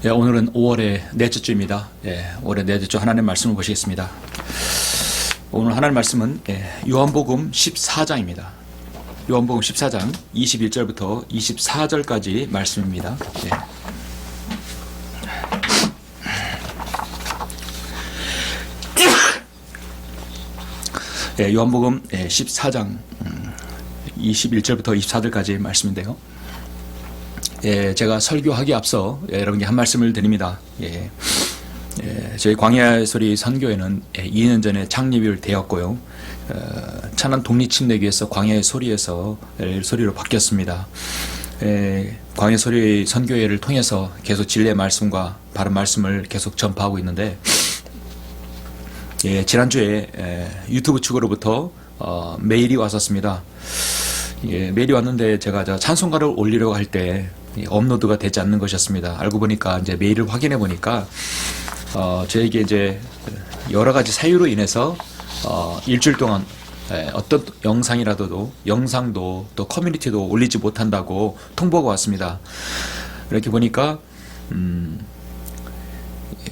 예, 오늘은 5월의 넷째 주입니다. 예, 5월의 넷째 주 하나님의 말씀을 보시겠습니다. 오늘 하나님의 말씀은 요한복음 14장입니다. 요한복음 14장 21절부터 24절까지 말씀입니다. 요한복음 14장 21절부터 24절까지 말씀인데요. 제가 설교하기 앞서 여러분께 한 말씀을 드립니다. 저희 광야의 소리 선교회는 2년 전에 창립이 되었고요. 천안 독립침례교에서 광야의 소리에서 소리로 바뀌었습니다. 광야의 소리 선교회를 통해서 계속 진리의 말씀과 바른 말씀을 계속 전파하고 있는데, 지난주에 유튜브 측으로부터 메일이 왔었습니다. 메일이 왔는데 제가 찬송가를 올리려고 할 때 업로드가 되지 않는 것이었습니다. 알고 보니까 이제 메일을 확인해 보니까 저에게 이제 여러 가지 사유로 인해서 일주일 동안 어떤 영상도 또 커뮤니티도 올리지 못한다고 통보가 왔습니다. 이렇게 보니까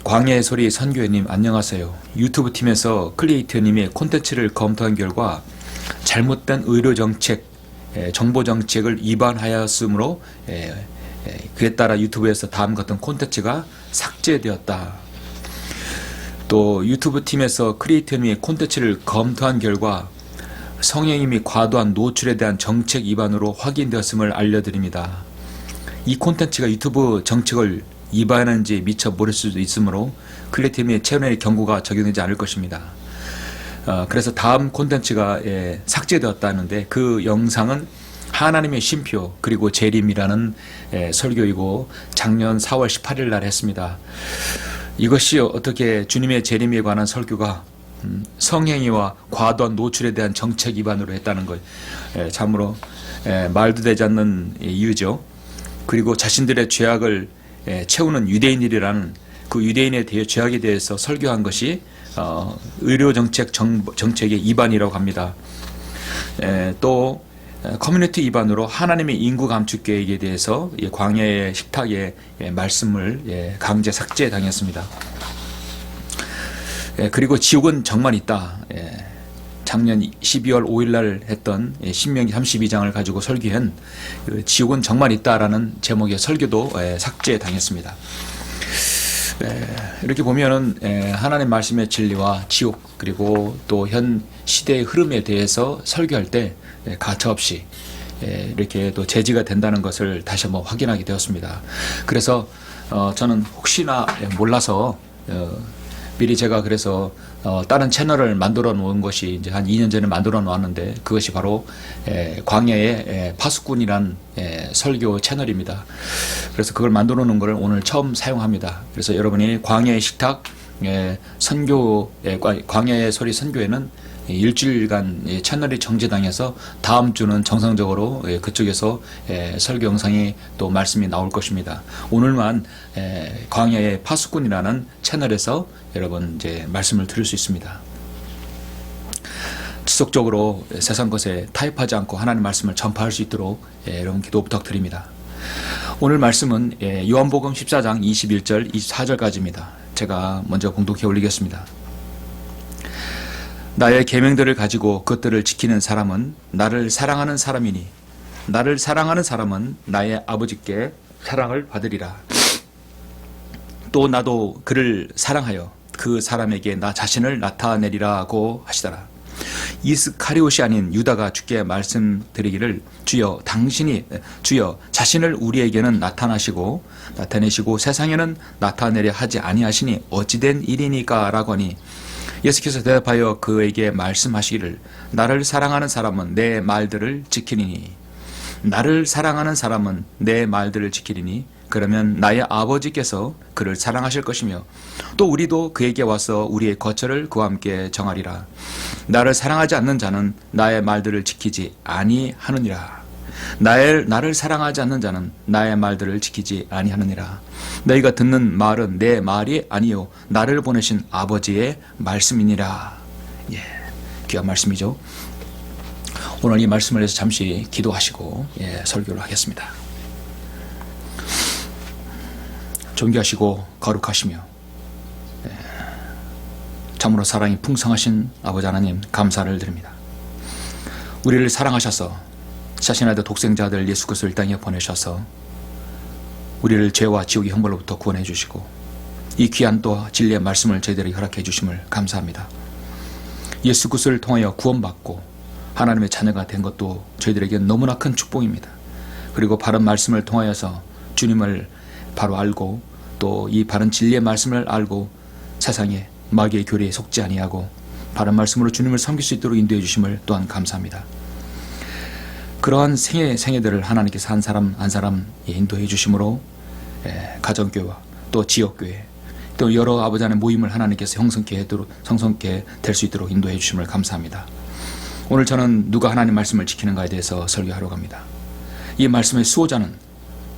광야의 소리 선교회님 안녕하세요. 유튜브 팀에서 클리에이터님의 콘텐츠를 검토한 결과 잘못된 의료정책, 정보정책을 위반하였으므로 그에 따라 유튜브에서 다음 같은 콘텐츠가 삭제되었다. 또 유튜브 팀에서 크리에이터님의 콘텐츠를 검토한 결과 성행위 및 과도한 노출에 대한 정책 위반으로 확인되었음을 알려드립니다. 이 콘텐츠가 유튜브 정책을 위반하는지 미처 모를 수도 있으므로 크리에이터님의 채널의 경고가 적용되지 않을 것입니다. 그래서 다음 콘텐츠가 삭제되었다는데, 그 영상은 하나님의 쉼표 그리고 재림이라는 설교이고 작년 4월 18일 날 했습니다. 이것이 어떻게 주님의 재림에 관한 설교가 성행위와 과도한 노출에 대한 정책 위반으로 했다는 것, 참으로 말도 되지 않는 이유죠. 그리고 자신들의 죄악을 채우는 유대인들이라는 그 유대인의 죄악에 대해서 설교한 것이 의료정책 정책의 위반이라고 합니다. 또 커뮤니티 위반으로 하나님의 인구 감축 계획에 대해서 광야의 식탁의 말씀을 강제 삭제 당했습니다. 그리고 지옥은 정말 있다. 작년 12월 5일 날 했던 신명기 32장을 가지고 설교한 지옥은 정말 있다라는 제목의 설교도 삭제 당했습니다. 이렇게 보면은 하나님 말씀의 진리와 지옥 그리고 또 현 시대의 흐름에 대해서 설교할 때 가차없이 이렇게 또 제지가 된다는 것을 다시 한번 확인하게 되었습니다. 그래서 저는 혹시나 몰라서 미리 제가 그래서 다른 채널을 만들어 놓은 것이 이제 한 2년 전에 만들어 놓았는데, 그것이 바로 광야의 파수꾼이란 설교 채널입니다. 그래서 그걸 만들어 놓은 걸 오늘 처음 사용합니다. 그래서 여러분이 광야의 식탁 광야의 소리 선교회는 일주일간 채널이 정지당해서 다음 주는 정상적으로 그쪽에서 설교 영상이 또 말씀이 나올 것입니다. 오늘만 광야의 파수꾼이라는 채널에서 여러분 이제 말씀을 들을 수 있습니다. 지속적으로 세상 것에 타협하지 않고 하나님 말씀을 전파할 수 있도록 여러분 기도 부탁드립니다. 오늘 말씀은 요한복음 14장 21절 24절까지입니다. 제가 먼저 봉독해 올리겠습니다. 나의 계명들을 가지고 그것들을 지키는 사람은 나를 사랑하는 사람이니 나를 사랑하는 사람은 나의 아버지께 사랑을 받으리라. 또 나도 그를 사랑하여 그 사람에게 나 자신을 나타내리라고 하시더라. 이스카리옷이 아닌 유다가 주께 말씀드리기를 주여 자신을 우리에게는 나타내시고 세상에는 나타내려 하지 아니하시니 어찌된 일이니까 라고 하니, 예수께서 대답하여 그에게 말씀하시기를 나를 사랑하는 사람은 내 말들을 지키리니 나를 사랑하는 사람은 내 말들을 지키리니 그러면 나의 아버지께서 그를 사랑하실 것이며 또 우리도 그에게 와서 우리의 거처를 그와 함께 정하리라. 나를 사랑하지 않는 자는 나의 말들을 지키지 아니하느니라. 나를 사랑하지 않는 자는 나의 말들을 지키지 아니하느니라. 너희가 듣는 말은 내 말이 아니요 나를 보내신 아버지의 말씀이니라. 귀한 말씀이죠. 오늘 이 말씀을 위해서 잠시 기도하시고 설교를 하겠습니다. 존귀하시고 거룩하시며 참으로 사랑이 풍성하신 아버지 하나님 감사를 드립니다. 우리를 사랑하셔서 자신의 아들 독생자 아들 예수 그리스도를 이 땅에 보내셔서 우리를 죄와 지옥의 형벌로부터 구원해 주시고 이 귀한 또 진리의 말씀을 저희들에게 허락해 주심을 감사합니다. 예수 그리스도를 통하여 구원받고 하나님의 자녀가 된 것도 저희들에게 너무나 큰 축복입니다. 그리고 바른 말씀을 통하여서 주님을 바로 알고 또 이 바른 진리의 말씀을 알고 세상에 마귀의 교리에 속지 아니하고 바른 말씀으로 주님을 섬길 수 있도록 인도해 주심을 또한 감사합니다. 그러한 생애들을 하나님께서 한 사람 한 사람 인도해 주심으로 가정교회와 또 지역교회 또 여러 아버지 하나님의 모임을 하나님께서 성성케 될 수 있도록 인도해 주심을 감사합니다. 오늘 저는 누가 하나님 말씀을 지키는가에 대해서 설교하러 갑니다. 이 말씀의 수호자는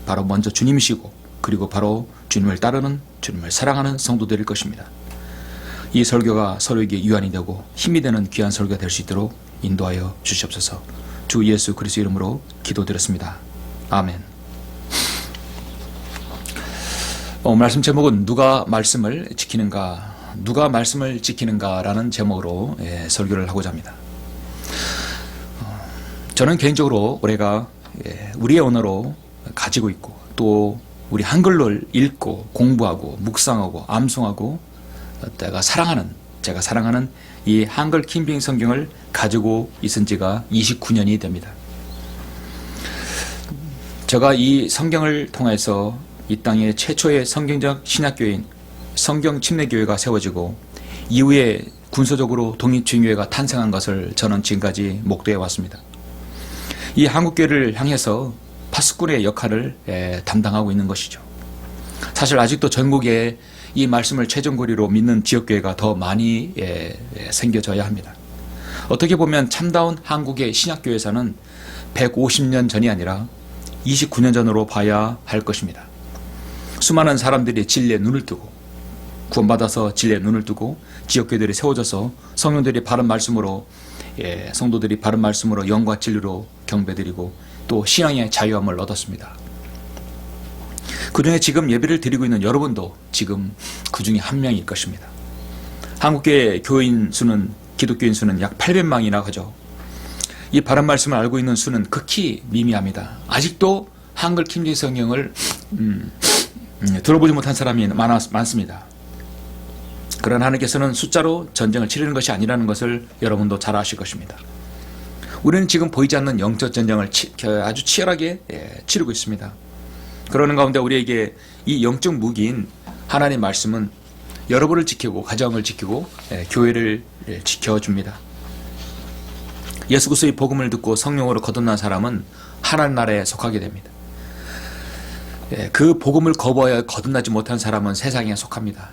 바로 먼저 주님이시고 그리고 바로 주님을 따르는 주님을 사랑하는 성도들일 것입니다. 이 설교가 서로에게 유한이 되고 힘이 되는 귀한 설교가 될 수 있도록 인도하여 주시옵소서. 주 예수 그리스도 이름으로 기도드렸습니다. 아멘. 말씀 제목은 누가 말씀을 지키는가 라는 제목으로 설교를 하고자 합니다. 저는 개인적으로 올해가 우리의 언어로 가지고 있고 또 우리 한글을 읽고 공부하고 묵상하고 암송하고 제가 사랑하는 이 한글 킹빙 성경을 가지고 있은 지가 29년이 됩니다. 제가 이 성경을 통해서 이 땅에 최초의 성경적 신약교회인 성경침례교회가 세워지고 이후에 군사적으로 독립주의교회가 탄생한 것을 저는 지금까지 목도해 왔습니다. 이 한국교회를 향해서 파수꾼의 역할을 담당하고 있는 것이죠. 사실 아직도 전국에 이 말씀을 최전거리로 믿는 지역교회가 더 많이 생겨져야 합니다. 어떻게 보면 참다운 한국의 신약교회사는 150년 전이 아니라 29년 전으로 봐야 할 것입니다. 수많은 사람들이 진리에 눈을 뜨고 구원받아서 진리에 눈을 뜨고 지역교회들이 세워져서 성도들이 바른 말씀으로 영과 진리로 경배드리고 또 신앙의 자유함을 얻었습니다. 그 중에 지금 예배를 드리고 있는 여러분도 지금 그 중에 한 명일 것입니다. 한국교회 교인 수는 기독교인 수는 약 800만이나 하죠. 이 바른 말씀을 알고 있는 수는 극히 미미합니다. 아직도 한글 킹제임 성경을 들어보지 못한 사람이 많습니다. 그러나 하나님께서는 숫자로 전쟁을 치르는 것이 아니라는 것을 여러분도 잘 아실 것입니다. 우리는 지금 보이지 않는 영적 전쟁을 아주 치열하게 치르고 있습니다. 그러는 가운데 우리에게 이 영적 무기인 하나님의 말씀은 여러분을 지키고 가정을 지키고 교회를 지켜줍니다. 예수 그리스도의 복음을 듣고 성령으로 거듭난 사람은 하나님 나라에 속하게 됩니다. 그 복음을 거부하여 거듭나지 못한 사람은 세상에 속합니다.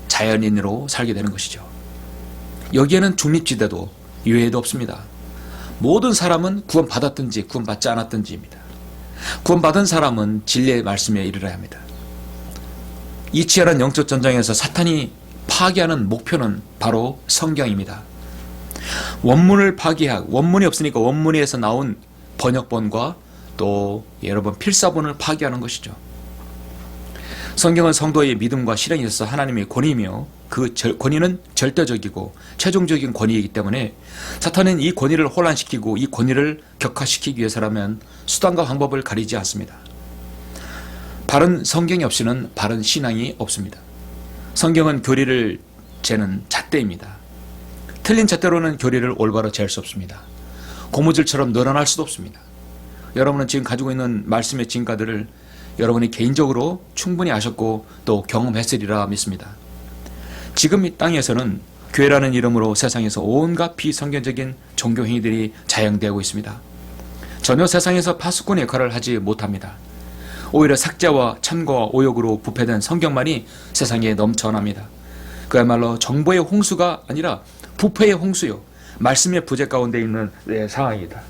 자연인으로 살게 되는 것이죠. 여기에는 중립지대도 유해도 없습니다. 모든 사람은 구원받았든지 구원받지 않았든지입니다. 구원받은 사람은 진리의 말씀에 이르러야 합니다. 이 치열한 영적 전쟁에서 사탄이 파괴하는 목표는 바로 성경입니다. 원문을 파괴하고 원문이 없으니까 원문에서 나온 번역본과 또 여러분 필사본을 파괴하는 것이죠. 성경은 성도의 믿음과 실행에 있어서 하나님의 권위이며 그 권위는 절대적이고 최종적인 권위이기 때문에 사탄은 이 권위를 혼란시키고 이 권위를 격화시키기 위해서라면 수단과 방법을 가리지 않습니다. 바른 성경이 없이는 바른 신앙이 없습니다. 성경은 교리를 재는 잣대입니다. 틀린 잣대로는 교리를 올바로 잴 수 없습니다. 고무줄처럼 늘어날 수도 없습니다. 여러분은 지금 가지고 있는 말씀의 진가들을 여러분이 개인적으로 충분히 아셨고 또 경험했으리라 믿습니다. 지금 이 땅에서는 교회라는 이름으로 세상에서 온갖 비성경적인 종교 행위들이 자행되고 있습니다. 전혀 세상에서 파수꾼의 역할을 하지 못합니다. 오히려 삭제와 참고와 오역으로 부패된 성경만이 세상에 넘쳐납니다. 그야말로 정보의 홍수가 아니라 부패의 홍수요, 말씀의 부재 가운데 있는 상황이다.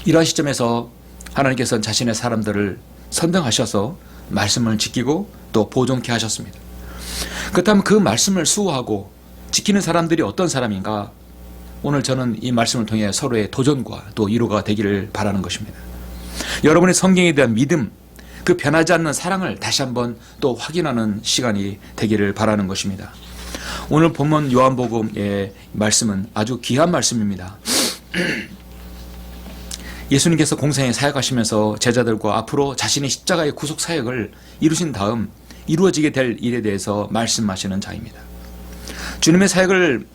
이러한 시점에서 하나님께서는 자신의 사람들을 선정하셔서 말씀을 지키고 또 보존케 하셨습니다. 그렇다면 그 말씀을 수호하고 지키는 사람들이 어떤 사람인가? 오늘 저는 이 말씀을 통해 서로의 도전과 또 위로가 되기를 바라는 것입니다. 여러분의 성경에 대한 믿음, 그 변하지 않는 사랑을 다시 한번 또 확인하는 시간이 되기를 바라는 것입니다. 오늘 본문 요한복음의 말씀은 아주 귀한 말씀입니다. 예수님께서 공생에 사역하시면서 제자들과 앞으로 자신의 십자가의 구속 사역을 이루신 다음 이루어지게 될 일에 대해서 말씀하시는 자입니다. 주님의 사역을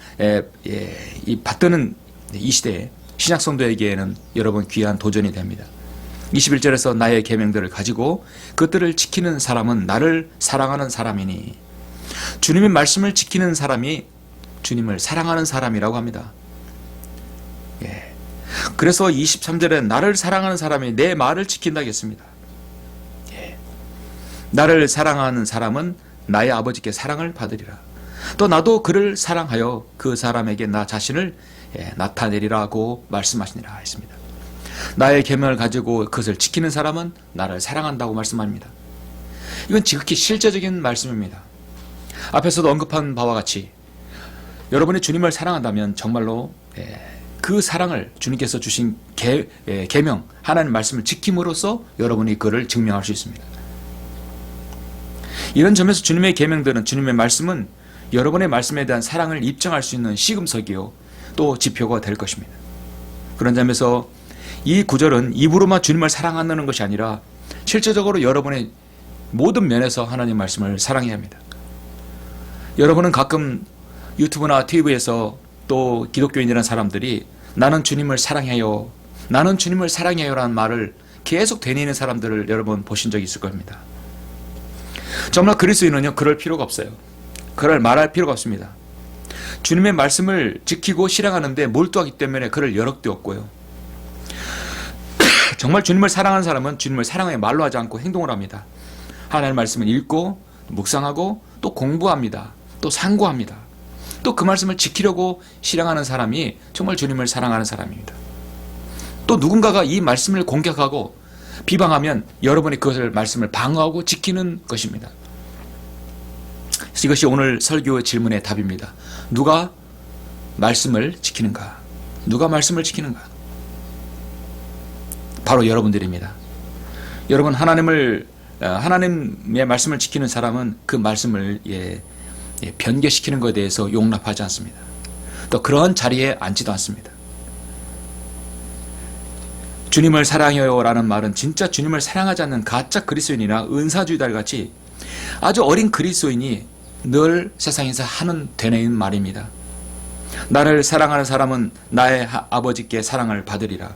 받드는 이 시대에 신약 성도에게는 여러분 귀한 도전이 됩니다. 21절에서 나의 계명들을 가지고 그것들을 지키는 사람은 나를 사랑하는 사람이니, 주님의 말씀을 지키는 사람이 주님을 사랑하는 사람이라고 합니다. 그래서 23절에 나를 사랑하는 사람이 내 말을 지킨다겠습니다. 나를 사랑하는 사람은 나의 아버지께 사랑을 받으리라. 또 나도 그를 사랑하여 그 사람에게 나 자신을 나타내리라고 말씀하시니라 했습니다. 나의 계명을 가지고 그것을 지키는 사람은 나를 사랑한다고 말씀합니다. 이건 지극히 실제적인 말씀입니다. 앞에서도 언급한 바와 같이 여러분이 주님을 사랑한다면 정말로 그 사랑을 주님께서 주신 계명, 하나님의 말씀을 지킴으로써 여러분이 그를 증명할 수 있습니다. 이런 점에서 주님의 계명들은, 주님의 말씀은 여러분의 말씀에 대한 사랑을 입증할 수 있는 시금석이요 또 지표가 될 것입니다. 그런 점에서 이 구절은 입으로만 주님을 사랑하는 것이 아니라 실제적으로 여러분의 모든 면에서 하나님의 말씀을 사랑해야 합니다. 여러분은 가끔 유튜브나 TV에서 또 기독교인이라는 사람들이 나는 주님을 사랑해요, 나는 주님을 사랑해요 라는 말을 계속 되뇌이는 사람들을 여러분 보신 적이 있을 겁니다. 정말 그리스도인은요 그럴 필요가 없어요. 그럴 말할 필요가 없습니다. 주님의 말씀을 지키고 실행하는데 몰두하기 때문에 그럴 여력도 없고요. 정말 주님을 사랑하는 사람은 주님을 사랑해 말로 하지 않고 행동을 합니다. 하나님의 말씀을 읽고 묵상하고 또 공부합니다. 또 상고합니다. 또 그 말씀을 지키려고 실행하는 사람이 정말 주님을 사랑하는 사람입니다. 또 누군가가 이 말씀을 공격하고 비방하면 여러분이 그것을 말씀을 방어하고 지키는 것입니다. 이것이 오늘 설교의 질문의 답입니다. 누가 말씀을 지키는가? 누가 말씀을 지키는가? 바로 여러분들입니다. 여러분, 하나님의 말씀을 지키는 사람은 그 말씀을 변개시키는 것에 대해서 용납하지 않습니다. 또 그런 자리에 앉지도 않습니다. 주님을 사랑해요 라는 말은 진짜 주님을 사랑하지 않는 가짜 그리스도인이나 은사주의자들 같이 아주 어린 그리스도인이 늘 세상에서 하는 되뇌인 말입니다. 나를 사랑하는 사람은 나의 아버지께 사랑을 받으리라.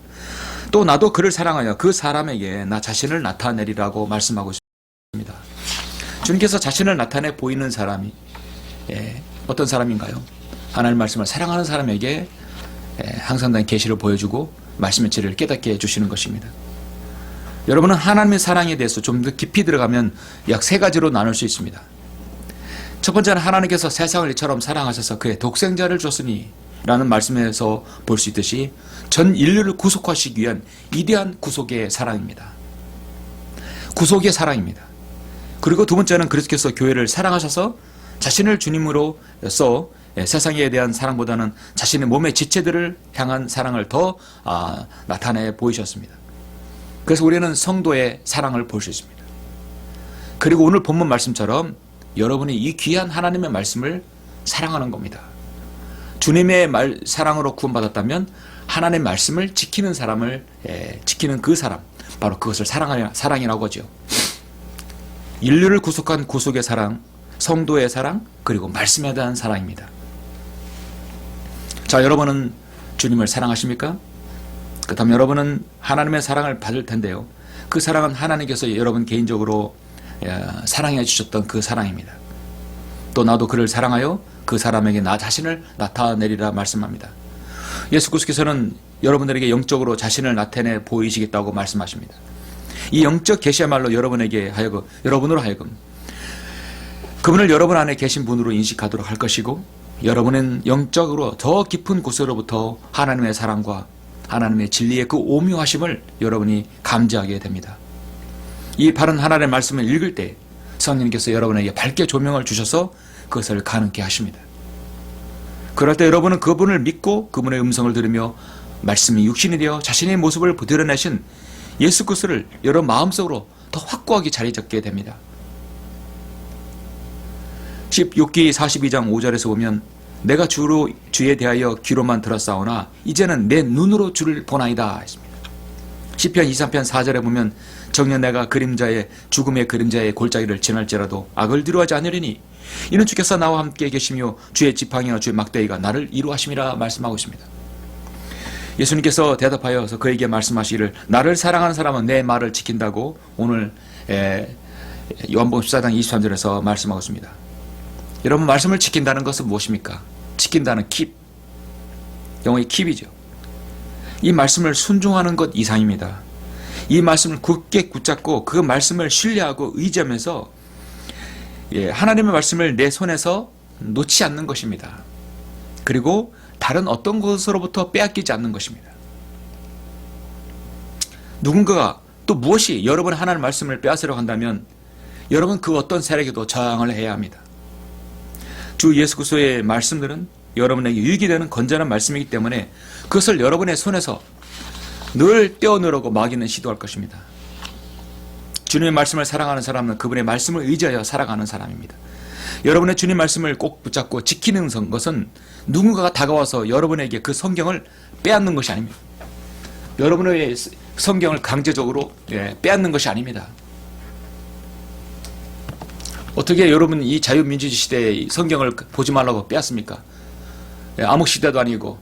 또 나도 그를 사랑하여 그 사람에게 나 자신을 나타내리라고 말씀하고 있습니다. 주님께서 자신을 나타내 보이는 사람이 어떤 사람인가요? 하나님의 말씀을 사랑하는 사람에게 항상 난 계시를 보여주고 말씀의 진리를 깨닫게 해주시는 것입니다. 여러분은 하나님의 사랑에 대해서 좀 더 깊이 들어가면 약 3가지로 나눌 수 있습니다. 첫 번째는 하나님께서 세상을 이처럼 사랑하셔서 그의 독생자를 줬으니 라는 말씀에서 볼 수 있듯이 전 인류를 구속하시기 위한 위대한 구속의 사랑입니다. 구속의 사랑입니다. 그리고 두 번째는 그리스도께서 교회를 사랑하셔서 자신을 주님으로서 세상에 대한 사랑보다는 자신의 몸의 지체들을 향한 사랑을 더 나타내 보이셨습니다. 그래서 우리는 성도의 사랑을 볼 수 있습니다. 그리고 오늘 본문 말씀처럼 여러분이 이 귀한 하나님의 말씀을 사랑하는 겁니다. 주님의 사랑으로 구원받았다면 하나님의 말씀을 지키는 사람을 지키는 그 사람, 바로 그것을 사랑이라고 하죠. 인류를 구속한 구속의 사랑, 성도의 사랑, 그리고 말씀에 대한 사랑입니다. 자, 여러분은 주님을 사랑하십니까? 그렇다면 여러분은 하나님의 사랑을 받을 텐데요. 그 사랑은 하나님께서 여러분 개인적으로 사랑해 주셨던 그 사랑입니다. 또 나도 그를 사랑하여 그 사람에게 나 자신을 나타내리라 말씀합니다. 예수 그리스도께서는 여러분들에게 영적으로 자신을 나타내 보이시겠다고 말씀하십니다. 이 영적 계시야말로 여러분으로 하여금 그분을 여러분 안에 계신 분으로 인식하도록 할 것이고, 여러분은 영적으로 더 깊은 곳으로부터 하나님의 사랑과 하나님의 진리의 그 오묘하심을 여러분이 감지하게 됩니다. 이 바른 하나님의 말씀을 읽을 때 성령님께서 여러분에게 밝게 조명을 주셔서 그것을 가능케 하십니다. 그럴 때 여러분은 그분을 믿고 그분의 음성을 들으며 말씀이 육신이 되어 자신의 모습을 드러내신 예수 그리스도를 여러분 마음속으로 더 확고하게 자리 잡게 됩니다. 16기 42장 5절에서 보면 내가 주에 대하여 귀로만 들었사오나 이제는 내 눈으로 주를 보나이다 했습니다. 시편 23편 4절에 보면 정녕 내가 죽음의 그림자의 골짜기를 지날지라도 악을 두려워하지 않으리니 이는 주께서 나와 함께 계시며 주의 지팡이와 주의 막대기가 나를 이루하심이라 말씀하고 있습니다. 예수님께서 대답하여서 그에게 말씀하시기를 나를 사랑하는 사람은 내 말을 지킨다고 오늘 요한복음 14장 23절에서 말씀하고 있습니다. 여러분, 말씀을 지킨다는 것은 무엇입니까? 지킨다는 킵, 영어의 킵이죠. 이 말씀을 순종하는 것 이상입니다. 이 말씀을 굳게 붙잡고 그 말씀을 신뢰하고 의지하면서 하나님의 말씀을 내 손에서 놓지 않는 것입니다. 그리고 다른 어떤 것으로부터 빼앗기지 않는 것입니다. 누군가가 또 무엇이 여러분 하나님의 말씀을 빼앗으려고 한다면 여러분 그 어떤 세력에도 저항을 해야 합니다. 주 예수 그리스도의 말씀들은 여러분에게 유익이 되는 건전한 말씀이기 때문에 그것을 여러분의 손에서 늘 떼어내려고 마귀는 시도할 것입니다. 주님의 말씀을 사랑하는 사람은 그분의 말씀을 의지하여 살아가는 사람입니다. 여러분의 주님 말씀을 꼭 붙잡고 지키는 것은 누군가가 다가와서 여러분에게 그 성경을 빼앗는 것이 아닙니다. 여러분의 성경을 강제적으로 빼앗는 것이 아닙니다. 어떻게 여러분 이 자유민주주의 시대의 성경을 보지 말라고 빼앗습니까? 암흑 시대도 아니고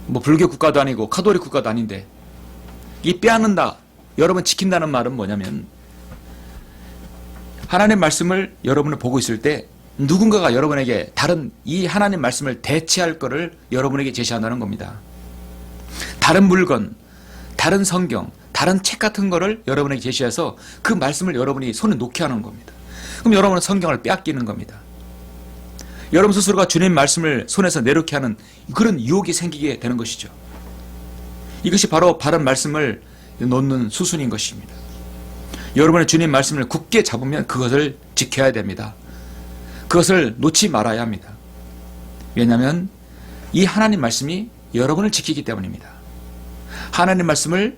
뭐 불교 국가도 아니고 카톨릭 국가도 아닌데 이 빼앗는다, 여러분 지킨다는 말은 뭐냐면 하나님의 말씀을 여러분을 보고 있을 때 누군가가 여러분에게 다른 이 하나님 말씀을 대체할 것을 여러분에게 제시한다는 겁니다. 다른 물건, 다른 성경, 다른 책 같은 거를 여러분에게 제시해서 그 말씀을 여러분이 손에 놓게 하는 겁니다. 그럼 여러분은 성경을 빼앗기는 겁니다. 여러분 스스로가 주님 말씀을 손에서 내놓게 하는 그런 유혹이 생기게 되는 것이죠. 이것이 바로 바른 말씀을 놓는 수순인 것입니다. 여러분의 주님 말씀을 굳게 잡으면 그것을 지켜야 됩니다. 그것을 놓지 말아야 합니다. 왜냐하면 이 하나님 말씀이 여러분을 지키기 때문입니다. 하나님 말씀을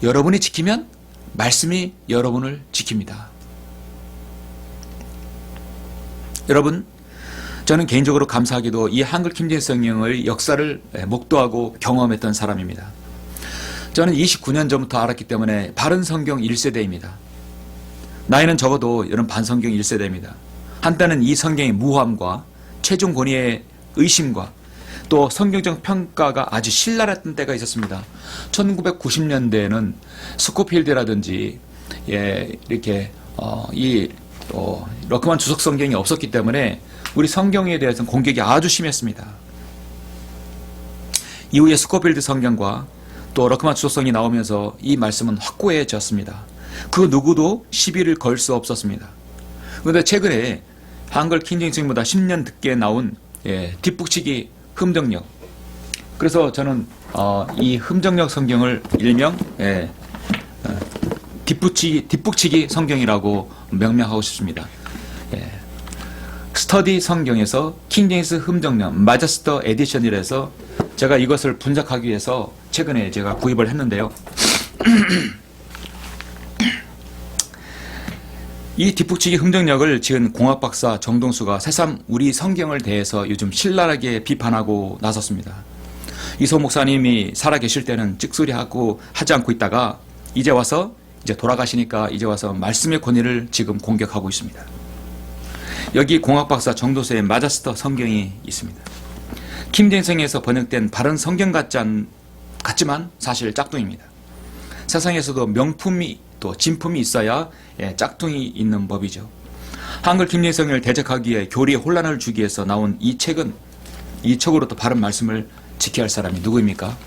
여러분이 지키면 말씀이 여러분을 지킵니다. 여러분, 저는 개인적으로 감사하게도 이 한글 킹제임스 성경의 역사를 목도하고 경험했던 사람입니다. 저는 29년 전부터 알았기 때문에 바른 성경 1세대입니다. 나이는 적어도 여러분 반성경 1세대입니다. 한때는 이 성경의 무함과 최종 권위의 의심과 또 성경적 평가가 아주 신랄했던 때가 있었습니다. 1990년대에는 스코필드라든지 이렇게 러크만 주석 성경이 없었기 때문에 우리 성경에 대해서는 공격이 아주 심했습니다. 이후에 스코필드 성경과 또 러크만 주석성이 나오면서 이 말씀은 확고해졌습니다. 그 누구도 시비를 걸 수 없었습니다. 그런데 최근에 한글 킹제임스보다 10년 늦게 나온 뒷북치기 흠정력, 그래서 저는 이 흠정력 성경을 일명 뒷북치기 성경이라고 명명하고 싶습니다. 스터디 성경에서 킹제임스 흠정력 마저스터 에디션이라서 제가 이것을 분석하기 위해서 최근에 제가 구입을 했는데요. 이 뒷북치기 흠정력을 지은 공학박사 정동수가 새삼 우리 성경을 대해서 요즘 신랄하게 비판하고 나섰습니다. 이소 목사님이 살아계실 때는 찍소리하고 하지 않고 있다가 이제 돌아가시니까 이제 와서 말씀의 권위를 지금 공격하고 있습니다. 여기 공학박사 정도수의 마저스터 성경이 있습니다. 킹제임스에서 번역된 바른 성경 같지만 사실 짝퉁입니다. 세상에서도 명품이 또 진품이 있어야 짝퉁이 있는 법이죠. 한글 킹제임스를 대적하기 위해 교리에 혼란을 주기 위해서 나온 이 책은 이 책으로 또 바른 말씀을 지켜야 할 사람이 누구입니까?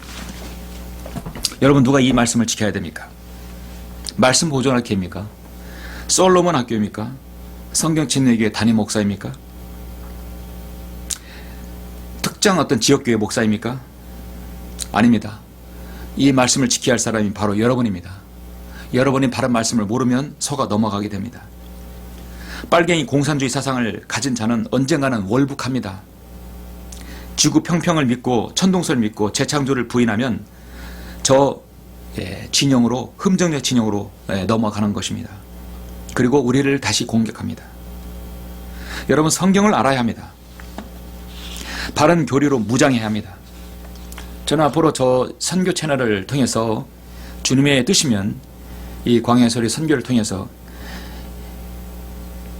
여러분, 누가 이 말씀을 지켜야 됩니까? 말씀 보존학교입니까? 솔로몬 학교입니까? 성경 진리교회 담임 목사입니까? 특정 어떤 지역교회 목사입니까? 아닙니다. 이 말씀을 지켜야 할 사람이 바로 여러분입니다. 여러분이 바른 말씀을 모르면 속아 넘어가게 됩니다. 빨갱이 공산주의 사상을 가진 자는 언젠가는 월북합니다. 지구 평평을 믿고 천동설을 믿고 재창조를 부인하면 진영으로, 흠정력 진영으로 넘어가는 것입니다. 그리고 우리를 다시 공격합니다. 여러분, 성경을 알아야 합니다. 바른 교리로 무장해야 합니다. 저는 앞으로 저 선교 채널을 통해서 주님의 뜻이면 이 광야의 소리 선교를 통해서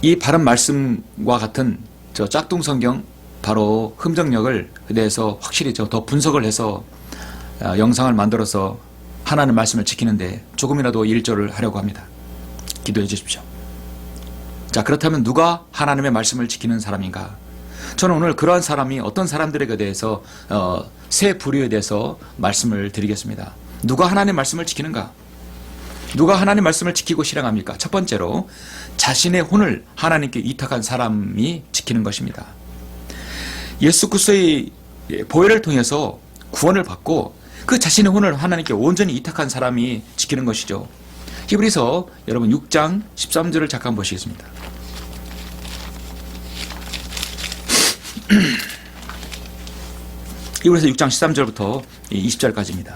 이 바른 말씀과 같은 저 짝퉁 성경, 바로 흠정력을 대해서 확실히 더 분석을 해서 영상을 만들어서 하나님의 말씀을 지키는데 조금이라도 일조를 하려고 합니다. 기도해 주십시오. 자, 그렇다면 누가 하나님의 말씀을 지키는 사람인가? 저는 오늘 그러한 사람이 어떤 사람들에게 대해서 세 부류에 대해서 말씀을 드리겠습니다. 누가 하나님의 말씀을 지키는가? 누가 하나님의 말씀을 지키고 실행합니까? 첫 번째로 자신의 혼을 하나님께 위탁한 사람이 지키는 것입니다. 예수 그리스도의 보혈을 통해서 구원을 받고 그 자신의 혼을 하나님께 온전히 위탁한 사람이 지키는 것이죠. 히브리서 여러분 6장 13절을 잠깐 보시겠습니다. 히브리서 6장 13절부터 20절까지입니다.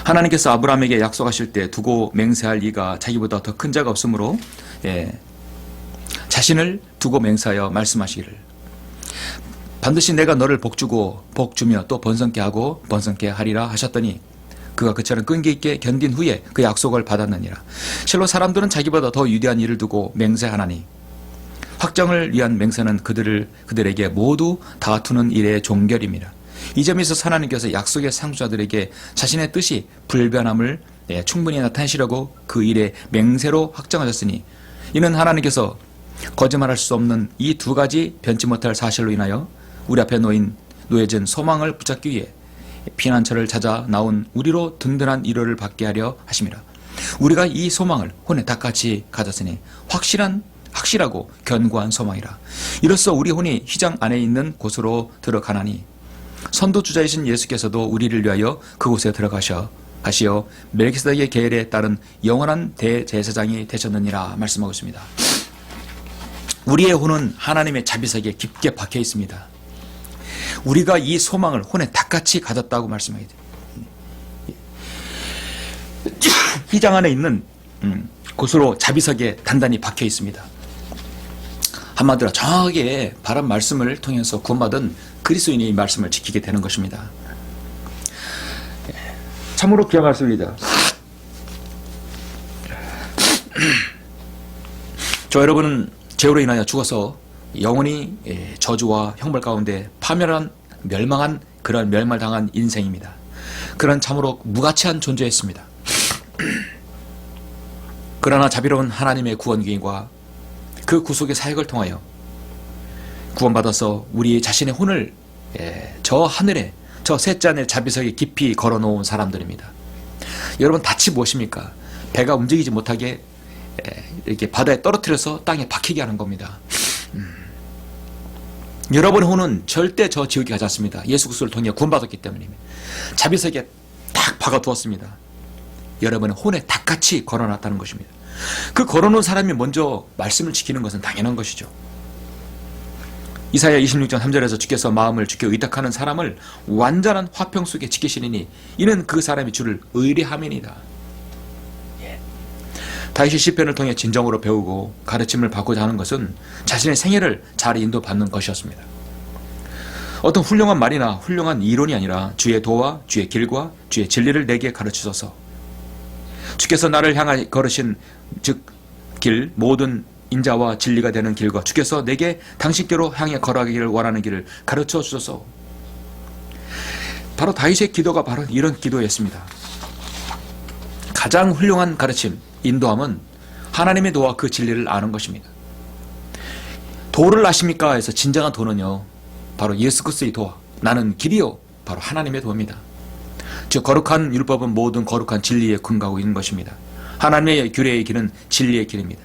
하나님께서 아브라함에게 약속하실 때 두고 맹세할 이가 자기보다 더 큰 자가 없으므로 자신을 두고 맹세하여 말씀하시기를 반드시 내가 너를 복주고 복주며 또 번성케 하고 번성케 하리라 하셨더니 그가 그처럼 끈기 있게 견딘 후에 그 약속을 받았느니라. 실로 사람들은 자기보다 더 위대한 일을 두고 맹세하나니 확정을 위한 맹세는 그들에게 모두 다투는 일의 종결입니다. 이 점에서 하나님께서 약속의 상주자들에게 자신의 뜻이 불변함을 충분히 나타내시려고 그 일의 맹세로 확정하셨으니 이는 하나님께서 거짓말할 수 없는 이 두 가지 변치 못할 사실로 인하여 우리 앞에 놓여진 소망을 붙잡기 위해 피난처를 찾아 나온 우리로 든든한 위로를 받게 하려 하심이라. 우리가 이 소망을 혼에 닭같이 가졌으니 확실하고 견고한 소망이라. 이로써 우리 혼이 휘장 안에 있는 곳으로 들어가나니 선도주자이신 예수께서도 우리를 위하여 그곳에 들어가시어 멜기세덱의 계율에 따른 영원한 대제사장이 되셨느니라 말씀하고 있습니다. 우리의 혼은 하나님의 자비석에 깊게 박혀 있습니다. 우리가 이 소망을 혼에 닭같이 가졌다고 말씀하게 돼요. 휘장 안에 있는 곳으로 자비석에 단단히 박혀 있습니다. 한마디로 정확하게 바른 말씀을 통해서 구원받은 그리스도인이 이 말씀을 지키게 되는 것입니다. 참으로 귀한 말씀입니다. 저 여러분은 죄로 인하여 죽어서 영원히 저주와 형벌 가운데 멸망한 그런 멸망당한 인생입니다. 그런 참으로 무가치한 존재였습니다. 그러나 자비로운 하나님의 구원기인과 그 구속의 사역을 통하여 구원받아서 우리 자신의 혼을 저 하늘에 저 셋째 하늘 자비석에 깊이 걸어놓은 사람들입니다. 여러분, 닻이 무엇입니까? 배가 움직이지 못하게 이렇게 바다에 떨어뜨려서 땅에 박히게 하는 겁니다. 여러분의 혼은 절대 저 지옥에 가지 않습니다. 예수 그리스도를 통해 구원받았기 때문입니다. 자비석에 딱 박아두었습니다. 여러분의 혼에 닭같이 걸어놨다는 것입니다. 그 걸어놓은 사람이 먼저 말씀을 지키는 것은 당연한 것이죠. 이사야 26장 3절에서 주께서 마음을 주께 의탁하는 사람을 완전한 화평 속에 지키시리니 이는 그 사람이 주를 의뢰함이니이다. 다윗이 시편을 통해 진정으로 배우고 가르침을 받고자 하는 것은 자신의 생애를 잘 인도받는 것이었습니다. 어떤 훌륭한 말이나 훌륭한 이론이 아니라 주의 도와 주의 길과 주의 진리를 내게 가르치소서. 주께서 나를 향하여 걸으신 즉 길 모든 인자와 진리가 되는 길과 주께서 내게 당신께로 향해 걸어가기를 원하는 길을 가르쳐 주소서. 바로 다윗의 기도가 바로 이런 기도였습니다. 가장 훌륭한 가르침, 인도함은 하나님의 도와 그 진리를 아는 것입니다. 도를 아십니까? 해서 진정한 도는요, 바로 예수 그리스도의 도와 나는 길이요, 바로 하나님의 도입니다. 즉 거룩한 율법은 모든 거룩한 진리에 근거하고 있는 것입니다. 하나님의 규례의 길은 진리의 길입니다.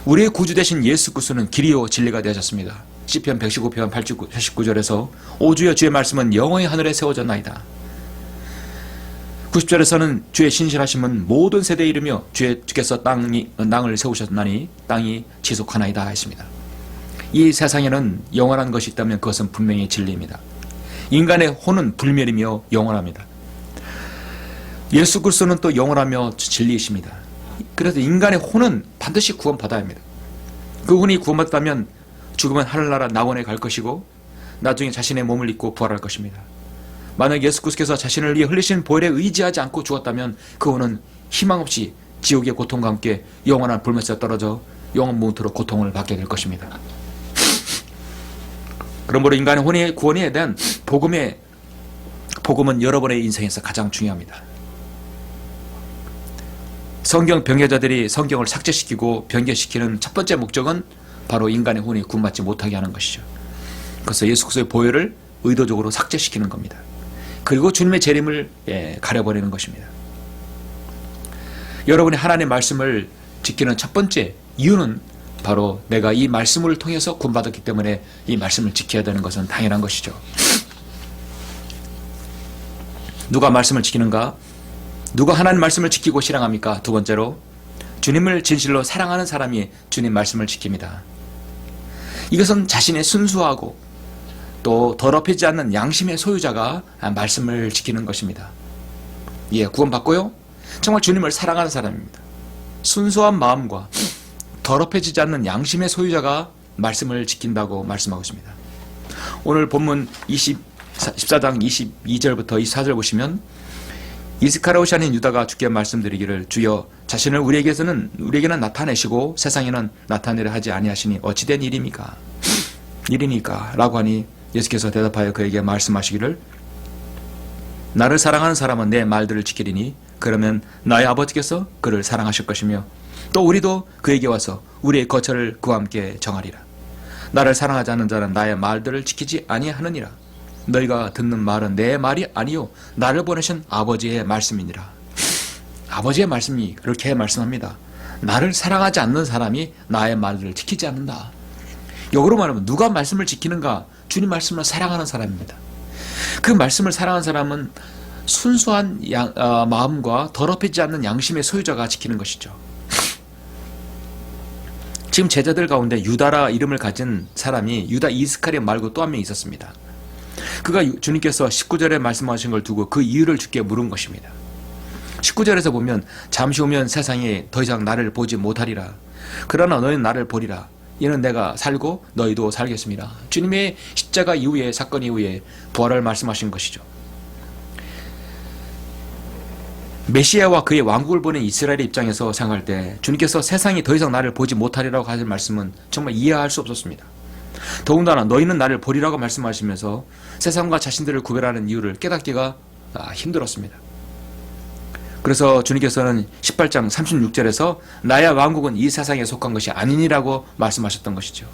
우리의 구주 되신 예수 그리스도는 길이요 진리가 되셨습니다. 시편 119편 89절에서 오주여 주의 말씀은 영원히 하늘에 세워졌나이다. 90절에서는 주의 신실하심은 모든 세대에 이르며 주께서 땅을 세우셨나니 땅이 지속하나이다 했습니다. 이 세상에는 영원한 것이 있다면 그것은 분명히 진리입니다. 인간의 혼은 불멸이며 영원합니다. 예수 그리스도는 또 영원하며 진리이십니다. 그래서 인간의 혼은 반드시 구원받아야 합니다. 그 혼이 구원받다면 죽으면 하늘나라 낙원에 갈 것이고 나중에 자신의 몸을 입고 부활할 것입니다. 만약 예수 그리스도께서 자신을 위해 흘리신 보혈에 의지하지 않고 죽었다면 그 혼은 희망 없이 지옥의 고통과 함께 영원한 불못에 떨어져 영원 무토로 고통을 받게 될 것입니다. 그러므로 인간의 혼의 구원에 대한 복음은 여러분의 인생에서 가장 중요합니다. 성경 변개자들이 성경을 삭제시키고 변개시키는 첫 번째 목적은 바로 인간의 혼이 구원받지 못하게 하는 것이죠. 그래서 예수 그리스도의 보혈을 의도적으로 삭제시키는 겁니다. 그리고 주님의 재림을 가려버리는 것입니다. 여러분이 하나님의 말씀을 지키는 첫 번째 이유는 바로 내가 이 말씀을 통해서 구원받았기 때문에 이 말씀을 지켜야 되는 것은 당연한 것이죠. 누가 말씀을 지키는가? 누가 하나님 말씀을 지키고 실행합니까? 두 번째로 주님을 진실로 사랑하는 사람이 주님 말씀을 지킵니다. 이것은 자신의 순수하고 또 더럽히지 않는 양심의 소유자가 말씀을 지키는 것입니다. 구원받고요. 정말 주님을 사랑하는 사람입니다. 순수한 마음과 더럽혀지지 않는 양심의 소유자가 말씀을 지킨다고 말씀하고 있습니다. 오늘 본문 14장 22절부터 24절 보시면 이스카리옷이 아닌 유다가 주께 말씀드리기를 주여 자신을 우리에게는 나타내시고 세상에는 나타내려 하지 아니하시니 어찌된 일입니까? 라고 하니 예수께서 대답하여 그에게 말씀하시기를 나를 사랑하는 사람은 내 말들을 지키리니 그러면 나의 아버지께서 그를 사랑하실 것이며 또 우리도 그에게 와서 우리의 거처를 그와 함께 정하리라. 나를 사랑하지 않는 자는 나의 말들을 지키지 아니하느니라. 너희가 듣는 말은 내 말이 아니요 나를 보내신 아버지의 말씀이니라. 아버지의 말씀이 그렇게 말씀합니다. 나를 사랑하지 않는 사람이 나의 말들을 지키지 않는다. 역으로 말하면 누가 말씀을 지키는가? 주님 말씀을 사랑하는 사람입니다. 그 말씀을 사랑하는 사람은 순수한 마음과 더럽히지 않는 양심의 소유자가 지키는 것이죠. 지금 제자들 가운데 유다라 이름을 가진 사람이 유다 이스카리ot 말고 또 한 명 있었습니다. 그가 주님께서 19절에 말씀하신 걸 두고 그 이유를 주께 물은 것입니다. 19절에서 보면 잠시 후면 세상에 더 이상 나를 보지 못하리라. 그러나 너희는 나를 보리라. 이는 내가 살고 너희도 살겠습니다. 주님의 십자가 이후에 사건 이후에 부활을 말씀하신 것이죠. 메시아와 그의 왕국을 보는 이스라엘의 입장에서 생각할 때 주님께서 세상이 더 이상 나를 보지 못하리라고 하신 말씀은 정말 이해할 수 없었습니다. 더군다나 너희는 나를 보리라고 말씀하시면서 세상과 자신들을 구별하는 이유를 깨닫기가 힘들었습니다. 그래서 주님께서는 18장 36절에서 나의 왕국은 이 세상에 속한 것이 아니니라고 말씀하셨던 것이죠.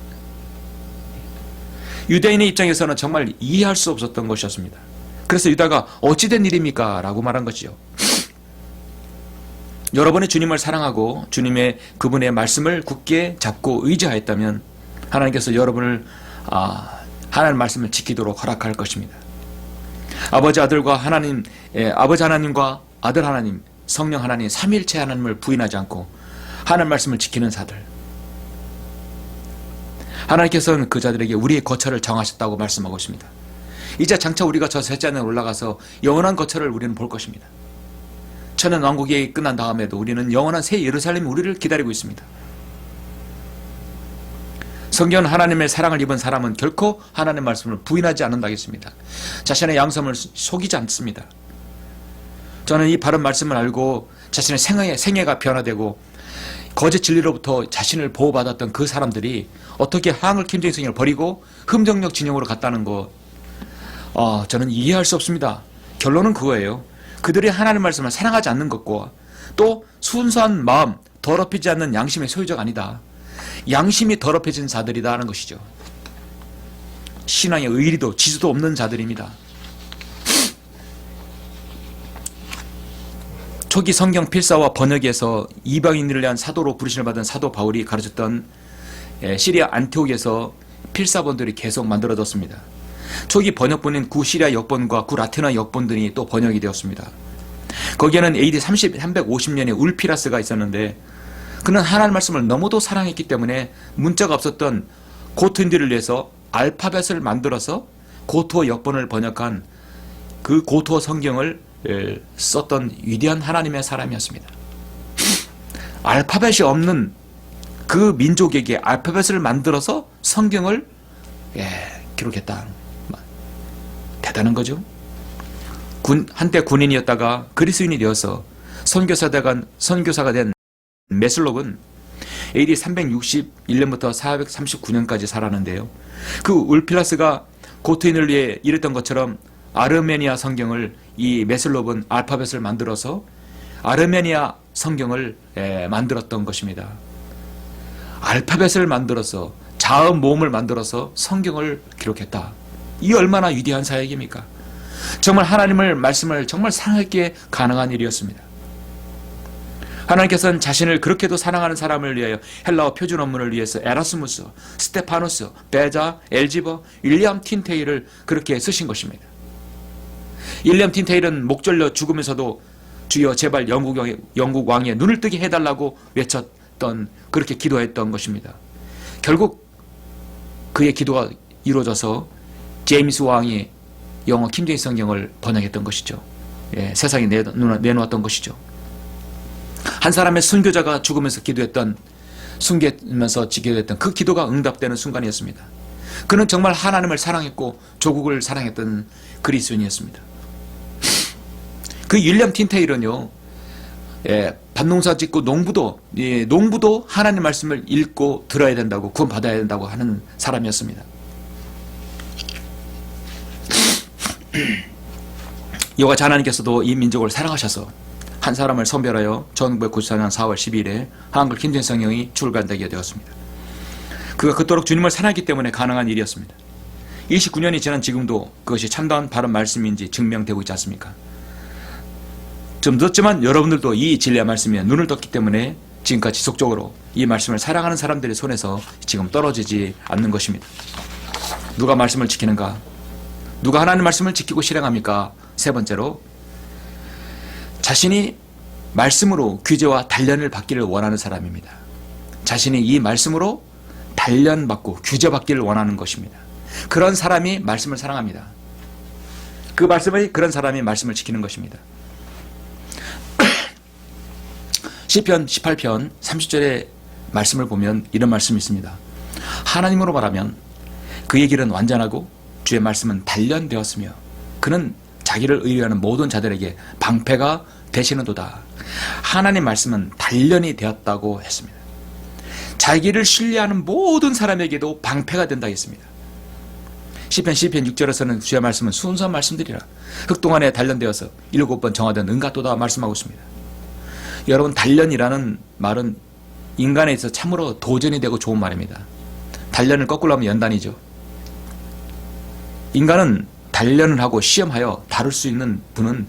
유대인의 입장에서는 정말 이해할 수 없었던 것이었습니다. 그래서 유다가 어찌된 일입니까? 라고 말한 것이죠. 여러분이 주님을 사랑하고 주님의 그분의 말씀을 굳게 잡고 의지하였다면 하나님께서 여러분을 하나님 말씀을 지키도록 허락할 것입니다. 아버지 하나님과 아들 하나님, 성령 하나님, 삼위일체 하나님을 부인하지 않고 하나님 말씀을 지키는 자들. 하나님께서는 그 자들에게 우리의 거처를 정하셨다고 말씀하고 있습니다. 이제 장차 우리가 저 셋째 하늘에 올라가서 영원한 거처를 우리는 볼 것입니다. 천년 왕국이 끝난 다음에도 우리는 영원한 새 예루살렘이 우리를 기다리고 있습니다. 성경은 하나님의 사랑을 입은 사람은 결코 하나님의 말씀을 부인하지 않는다 했습니다. 자신의 양심을 속이지 않습니다. 저는 이 바른 말씀을 알고 자신의 생애가 변화되고 거짓 진리로부터 자신을 보호받았던 그 사람들이 어떻게 항을 김정일성을 버리고 흠정력 진영으로 갔다는 것, 저는 이해할 수 없습니다. 결론은 그거예요. 그들이 하나님의 말씀을 사랑하지 않는 것과 또 순수한 마음, 더럽히지 않는 양심의 소유자가 아니다. 양심이 더럽혀진 자들이다 하는 것이죠. 신앙의 의리도 지수도 없는 자들입니다. 초기 성경 필사와 번역에서 이방인들을 위한 사도로 부르심을 받은 사도 바울이 가르쳤던 시리아 안티옥에서 필사본들이 계속 만들어졌습니다. 초기 번역본인 구시리아 역본과 구라틴어 역본들이 또 번역이 되었습니다. 거기에는 AD 350년에 울피라스가 있었는데 그는 하나님 말씀을 너무도 사랑했기 때문에 문자가 없었던 고토인들을 위해서 알파벳을 만들어서 고토 역본을 번역한 그 고토 성경을 썼던 위대한 하나님의 사람이었습니다. 알파벳이 없는 그 민족에게 알파벳을 만들어서 성경을 기록했다. 대단한 거죠. 한때 군인이었다가 그리스인이 되어서 선교사가 된 메슬롭은 AD 361년부터 439년까지 살았는데요. 그 울필라스가 고트인을 위해 이랬던 것처럼 아르메니아 성경을 이 메슬롭은 알파벳을 만들어서 아르메니아 성경을 만들었던 것입니다. 알파벳을 만들어서 자음 모음을 만들어서 성경을 기록했다. 이 얼마나 위대한 사역입니까? 정말 하나님의 말씀을 정말 사랑하기에 가능한 일이었습니다. 하나님께서는 자신을 그렇게도 사랑하는 사람을 위하여 헬라어 표준 원문을 위해서 에라스무스, 스테파누스, 베자, 엘지버, 윌리엄 틴테일을 그렇게 쓰신 것입니다. 윌리엄 틴테일은 목졸려 죽으면서도 주여 제발 영국 왕의 눈을 뜨게 해달라고 외쳤던, 그렇게 기도했던 것입니다. 결국 그의 기도가 이루어져서 제임스 왕이 영어 킹제임스 성경을 번역했던 것이죠. 세상에 내놓았던 것이죠. 한 사람의 순교자가 죽으면서 숨기면서 기도했던 그 기도가 응답되는 순간이었습니다. 그는 정말 하나님을 사랑했고 조국을 사랑했던 그리스도인이었습니다. 그 윌리엄 틴테일은요, 밭농사 짓고 농부도 하나님 말씀을 읽고 들어야 된다고, 구원받아야 된다고 하는 사람이었습니다. 여호와 하나님께서도 이 민족을 사랑하셔서 한 사람을 선별하여 1994년 4월 12일에 한글 킹제임스 성경이 출간되게 되었습니다. 그가 그토록 주님을 사랑했기 때문에 가능한 일이었습니다. 29년이 지난 지금도 그것이 참다운 바른 말씀인지 증명되고 있지 않습니까? 좀 늦었지만 여러분들도 이 진리의 말씀에 눈을 떴기 때문에 지금까지 지속적으로 이 말씀을 사랑하는 사람들의 손에서 지금 떨어지지 않는 것입니다. 누가 말씀을 지키는가? 누가 하나님의 말씀을 지키고 실행합니까? 세 번째로, 자신이 말씀으로 규제와 단련을 받기를 원하는 사람입니다. 자신이 이 말씀으로 단련받고 규제받기를 원하는 것입니다. 그런 사람이 말씀을 사랑합니다. 그런 사람이 말씀을 지키는 것입니다. 시편 18편 30절의 말씀을 보면 이런 말씀이 있습니다. 하나님으로 말하면 그의 길은 완전하고 주의 말씀은 단련되었으며 그는 자기를 의뢰하는 모든 자들에게 방패가 되시는도다. 하나님 말씀은 단련이 되었다고 했습니다. 자기를 신뢰하는 모든 사람에게도 방패가 된다 했습니다. 시편 6절에서는 주의 말씀은 순수한 말씀들이라 흙동안에 단련되어서 7번 정화된 은같도다 말씀하고 있습니다. 여러분, 단련이라는 말은 인간에 있어서 참으로 도전이 되고 좋은 말입니다. 단련을 거꾸로 하면 연단이죠. 인간은 단련을 하고 시험하여 다룰 수 있는 분은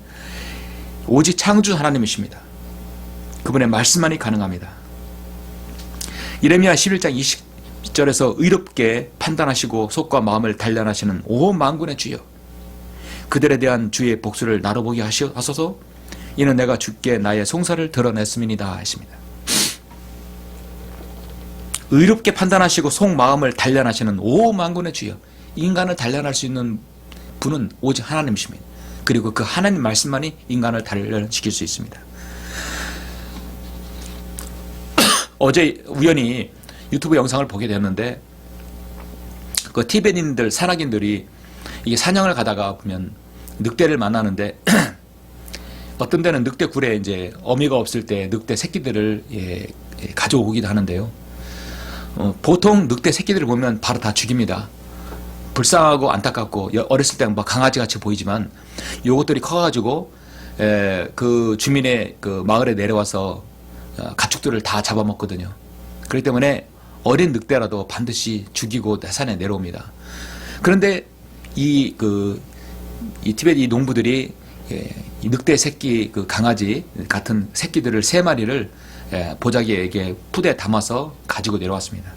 오직 창조 하나님이십니다. 그분의 말씀만이 가능합니다. 예레미야 11장 20절에서 의롭게 판단하시고 속과 마음을 단련하시는 오 만군의 주여, 그들에 대한 주의 복수를 나로 보게 하소서. 이는 내가 주께 나의 송사를 드러냈음이니이다 했습니다. 의롭게 판단하시고 속마음을 단련하시는 오 만군의 주여, 인간을 단련할 수 있는 분은 오직 하나님이십니다. 그리고 그 하나님 말씀만이 인간을 단련시킬 수 있습니다. 어제 우연히 유튜브 영상을 보게 되었는데, 그 티베트인들, 산악인들이 이게 사냥을 가다가 보면 늑대를 만나는데 어떤 데는 늑대 굴에 이제 어미가 없을 때 늑대 새끼들을 가져오기도 하는데요. 보통 늑대 새끼들을 보면 바로 다 죽입니다. 불쌍하고 안타깝고 어렸을 때 막 강아지 같이 보이지만 요것들이 커가지고 그 주민의 그 마을에 내려와서 가축들을 다 잡아먹거든요. 그렇기 때문에 어린 늑대라도 반드시 죽이고 산에 내려옵니다. 그런데 이 티베트 이 농부들이 이 늑대 새끼, 그 강아지 같은 새끼들을 3마리를 보자기에 푸대에 담아서 가지고 내려왔습니다.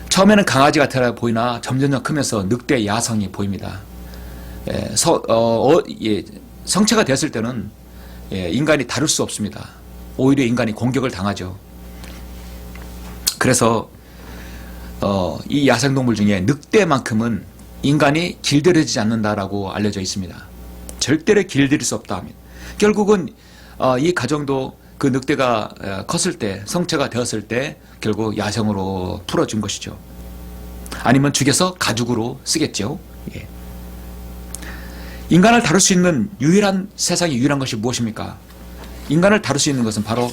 처음에는 강아지 같아 보이나 점점 크면서 늑대 야성이 보입니다. 성체가 됐을 때는 인간이 다룰 수 없습니다. 오히려 인간이 공격을 당하죠. 그래서 이 야생동물 중에 늑대만큼은 인간이 길들여지지 않는다라고 알려져 있습니다. 절대로 길들일 수 없다 하면 결국은 이 가정도 그 늑대가 컸을 때, 성체가 되었을 때 결국 야생으로 풀어준 것이죠. 아니면 죽여서 가죽으로 쓰겠죠. 예. 인간을 다룰 수 있는 세상에 유일한 것이 무엇입니까? 인간을 다룰 수 있는 것은 바로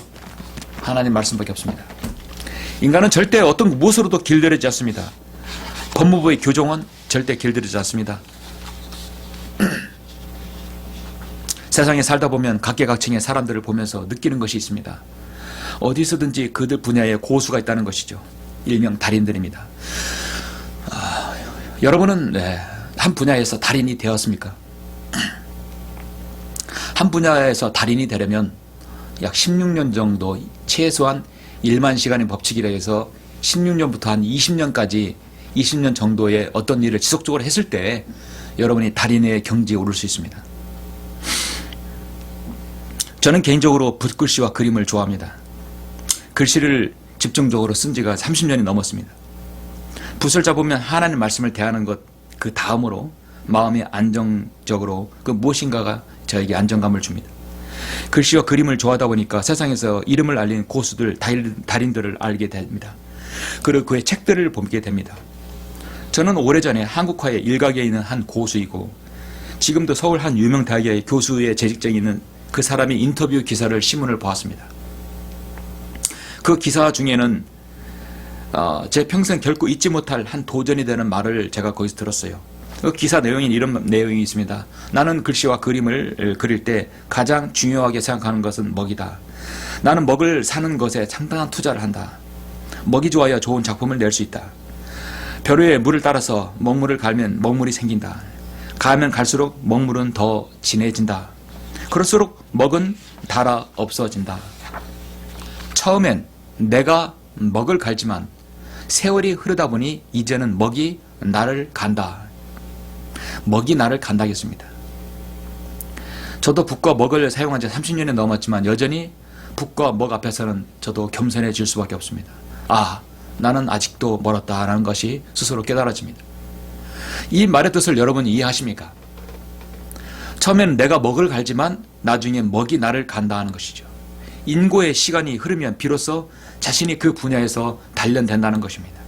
하나님 말씀밖에 없습니다. 인간은 절대 어떤 무엇으로도 길들이지 않습니다. 법무부의 교정은 절대 길들이지 않습니다. 세상에 살다 보면 각계각층의 사람들을 보면서 느끼는 것이 있습니다. 어디서든지 그들 분야에 고수가 있다는 것이죠. 일명 달인들입니다. 여러분은 한 분야에서 달인이 되었습니까? 한 분야에서 달인이 되려면 약 16년 정도, 최소한 1만 시간의 법칙이라 해서 16년부터 한 20년까지 20년 정도의 어떤 일을 지속적으로 했을 때 여러분이 달인의 경지에 오를 수 있습니다. 저는 개인적으로 붓글씨와 그림을 좋아합니다. 글씨를 집중적으로 쓴 지가 30년이 넘었습니다. 붓을 잡으면 하나님 말씀을 대하는 것 그 다음으로 마음이 안정적으로 그 무엇인가가 저에게 안정감을 줍니다. 글씨와 그림을 좋아하다 보니까 세상에서 이름을 알린 고수들, 달인들을 알게 됩니다. 그리고 그의 책들을 보게 됩니다. 저는 오래전에 한국화의 일각에 있는 한 고수이고 지금도 서울 한 유명 대학의 교수의 재직증이 있는 그 사람이 인터뷰 기사를 신문을 보았습니다. 그 기사 중에는 제 평생 결코 잊지 못할 한 도전이 되는 말을 제가 거기서 들었어요. 그 기사 내용인 이런 내용이 있습니다. 나는 글씨와 그림을 그릴 때 가장 중요하게 생각하는 것은 먹이다. 나는 먹을 사는 것에 상당한 투자를 한다. 먹이 좋아야 좋은 작품을 낼 수 있다. 벼루에 물을 따라서 먹물을 갈면 먹물이 생긴다. 가면 갈수록 먹물은 더 진해진다. 그럴수록 먹은 달아 없어진다. 처음엔 내가 먹을 갈지만 세월이 흐르다 보니 이제는 먹이 나를 간다. 먹이 나를 간다겠습니다. 저도 붓과 먹을 사용한 지 30년이 넘었지만 여전히 붓과 먹 앞에서는 저도 겸손해질 수밖에 없습니다. 나는 아직도 멀었다라는 것이 스스로 깨달아집니다. 이 말의 뜻을 여러분 이해하십니까? 처음에는 내가 먹을 갈지만 나중에 먹이 나를 간다 하는 것이죠. 인고의 시간이 흐르면 비로소 자신이 그 분야에서 단련된다는 것입니다.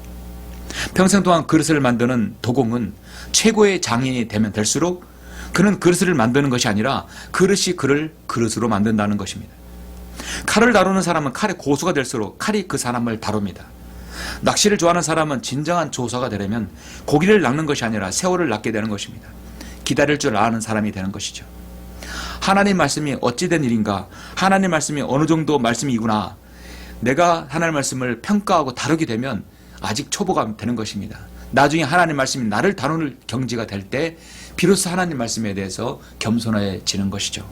평생 동안 그릇을 만드는 도공은 최고의 장인이 되면 될수록 그는 그릇을 만드는 것이 아니라 그릇이 그를 그릇으로 만든다는 것입니다. 칼을 다루는 사람은 칼의 고수가 될수록 칼이 그 사람을 다룹니다. 낚시를 좋아하는 사람은 진정한 조사가 되려면 고기를 낚는 것이 아니라 새우를 낚게 되는 것입니다. 기다릴 줄 아는 사람이 되는 것이죠. 하나님 말씀이 어찌된 일인가, 하나님 말씀이 어느 정도 말씀이구나, 내가 하나님 말씀을 평가하고 다루게 되면 아직 초보가 되는 것입니다. 나중에 하나님 말씀이 나를 다루는 경지가 될 때 비로소 하나님 말씀에 대해서 겸손해지는 것이죠.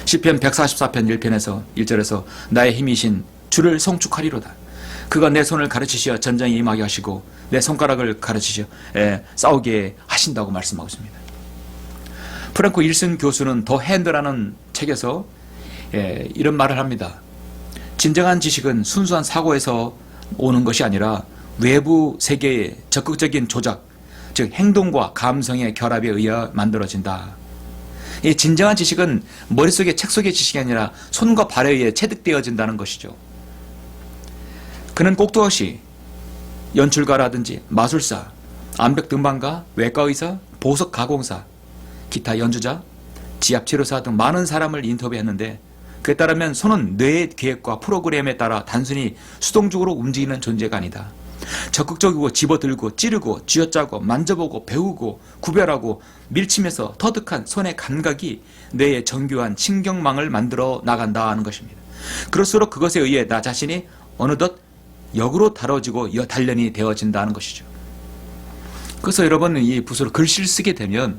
시편 144편 1편에서 1절에서 나의 힘이신 주를 송축하리로다. 그가 내 손을 가르치시어 전쟁에 임하게 하시고 내 손가락을 가르치시어 싸우게 하신다고 말씀하고 있습니다. 프랑코 일슨 교수는 더 핸드라는 책에서 이런 말을 합니다. 진정한 지식은 순수한 사고에서 오는 것이 아니라 외부 세계의 적극적인 조작, 즉 행동과 감성의 결합에 의해 만들어진다. 이 진정한 지식은 머릿속에 책 속의 지식이 아니라 손과 발에 의해 체득되어진다는 것이죠. 그는 꼭두 없이 연출가라든지 마술사, 암벽 등반가, 외과의사, 보석 가공사, 기타 연주자, 지압치료사 등 많은 사람을 인터뷰했는데 그에 따르면 손은 뇌의 계획과 프로그램에 따라 단순히 수동적으로 움직이는 존재가 아니다. 적극적이고 집어들고 찌르고 쥐어짜고 만져보고 배우고 구별하고 밀치면서 터득한 손의 감각이 뇌의 정교한 신경망을 만들어 나간다 하는 것입니다. 그럴수록 그것에 의해 나 자신이 어느덧 역으로 다뤄지고 단련이 되어진다는 것이죠. 그래서 여러분은 이 붓으로 글씨를 쓰게 되면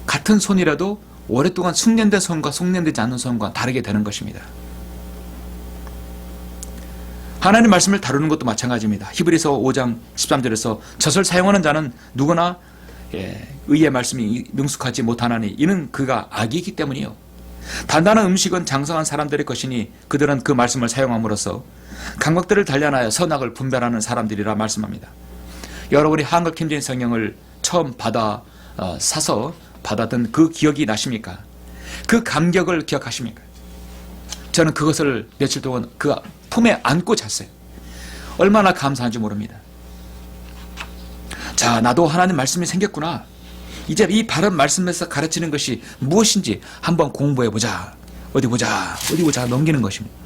같은 손이라도 오랫동안 숙련된 손과 숙련되지 않는 손과 다르게 되는 것입니다. 하나님 말씀을 다루는 것도 마찬가지입니다. 히브리서 5장 13절에서 젖을 사용하는 자는 누구나 의의 말씀이 능숙하지 못하나니 이는 그가 악이기 때문이요. 단단한 음식은 장성한 사람들의 것이니 그들은 그 말씀을 사용함으로써 감각들을 단련하여 선악을 분별하는 사람들이라 말씀합니다. 여러분이 한글 킴제인 성경을 처음 받아 사서 받았던 그 기억이 나십니까? 그 감격을 기억하십니까? 저는 그것을 며칠 동안 그 품에 안고 잤어요. 얼마나 감사한지 모릅니다. 자, 나도 하나님 말씀이 생겼구나. 이제 이 바른 말씀에서 가르치는 것이 무엇인지 한번 공부해보자. 어디 보자 넘기는 것입니다.